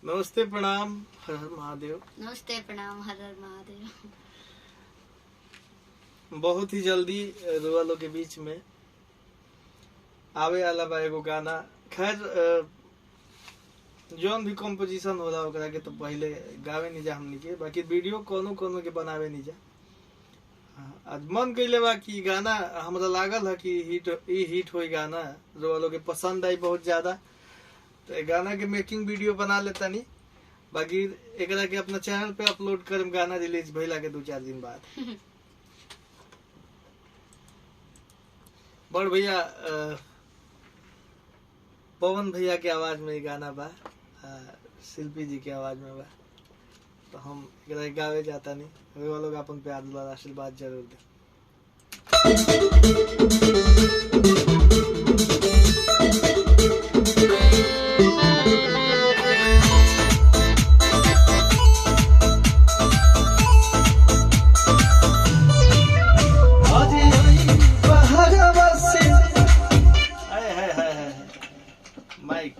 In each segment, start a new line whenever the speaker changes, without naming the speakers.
नमस्ते प्रणाम हर हर महादेव।
नमस्ते प्रणाम हर हर महादेव।
बहुत ही जल्दी रुआलों के बीच में आवे वाला बा एगो गाना। खैर जौन भी कंपोजिशन होला ओकरा के तो पहले गावे नहीं जा हमनी के, बाकी वीडियो कोनो कोनो के बनावे नहीं जा। आज मन कइले बा कि गाना हमरा लागल है कि हिट होई, गाना रुआलों के पसंद आई बहुत ज्यादा, तो गाना के मेकिंग वीडियो बना लेता नहीं, बाकी एकरा के अपना चैनल पे अपलोड करम गाना रिलीज भइला के 2-4 दिन बाद। बड़ भैया पवन भैया के आवाज में गाना बा, शिल्पी जी के आवाज में बा, तो हम एकरा गावे जाता नहीं। वो लोग अपन प्यार दुलार आशीर्वाद जरूर दे। माइक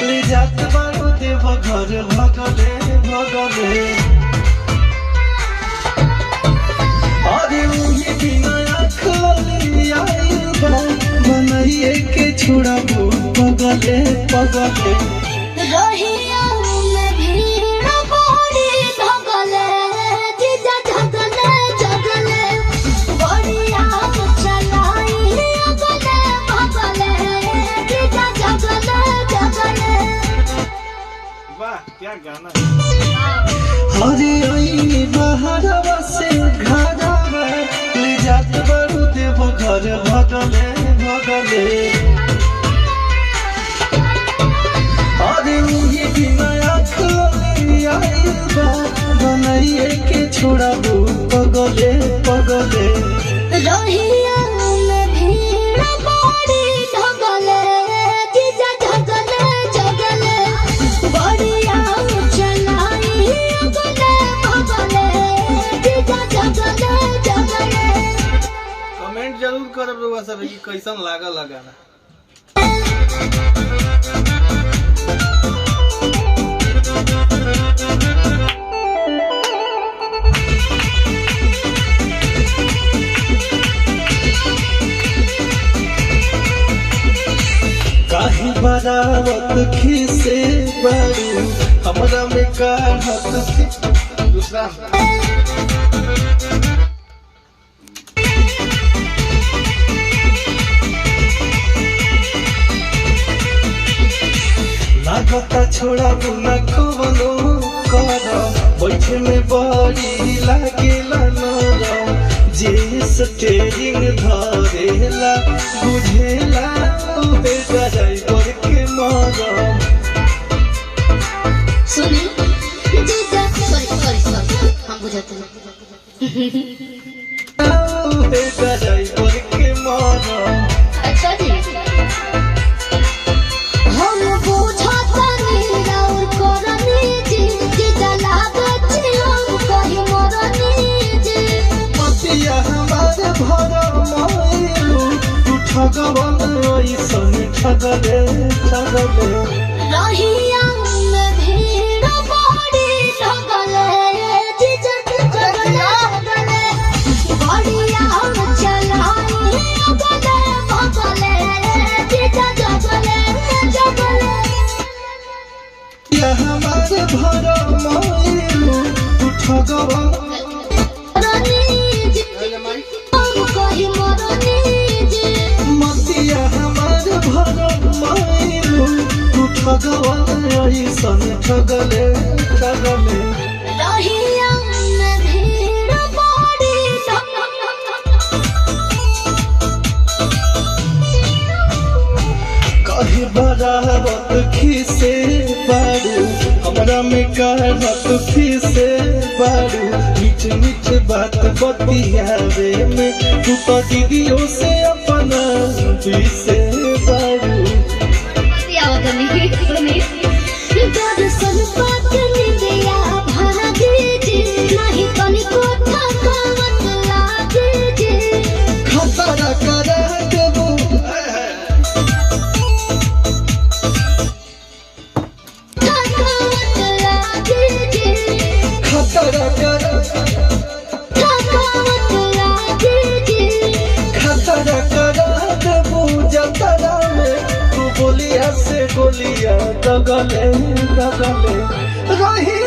ले जात बारू देव घर भगले भगले, अरे उही बिना आँखली आइल बा बनाइए के छोड़ाबो पगले पगले। क्या गाना हरे आई बहारवा से घरवा ले जात बारू देव घर भगले भगले, अरे उही बिना आँखली आइल बा बनाइए के छोड़ाबो पगले पगले। कमेंट जरूर करब रउआ सब कि कैसन लागल गाना। काहे बरावत खिसे बारू हमरा में काढ़त से दूसरा लागता छोड़ा बुना कवनो कर बैठे में बड़ी लागेला नरम, जे स्टेरिंग धरेला बुझेला उहे ड्राइवर के मरम।
सुनी जीजा सॉरी हम बुझाते हैं
उहे ड्राइवर के मरम।
अच्छा जी
ठगवन ऐसन ठगले ठगले
रहिया में भीड़ बड़ी ठगले जीजा ठगले बढ़िया चलाई अगले भगले जीजा जगले जगले
या हमारे भर मोइलू ठगवन
कही मरनी
मतिया हमारे भर मोइलू ठगवन ऐसन ठगले ठगले
रहिया में भीड़ बड़ी
कहे बरावत खिसे बारू हमरा में कहत खिसे बारू, मीठ मीठ बात बतियावे में तू तो दीदियों से अपना पीसे बारू।
दर्शन पात निंदिया भागी जी नहीं तनिको
खतरा करा
थकावट लागे जे
खतरा करा देबू जतरा में तू बोलिया से गोलिया दगले दगले रही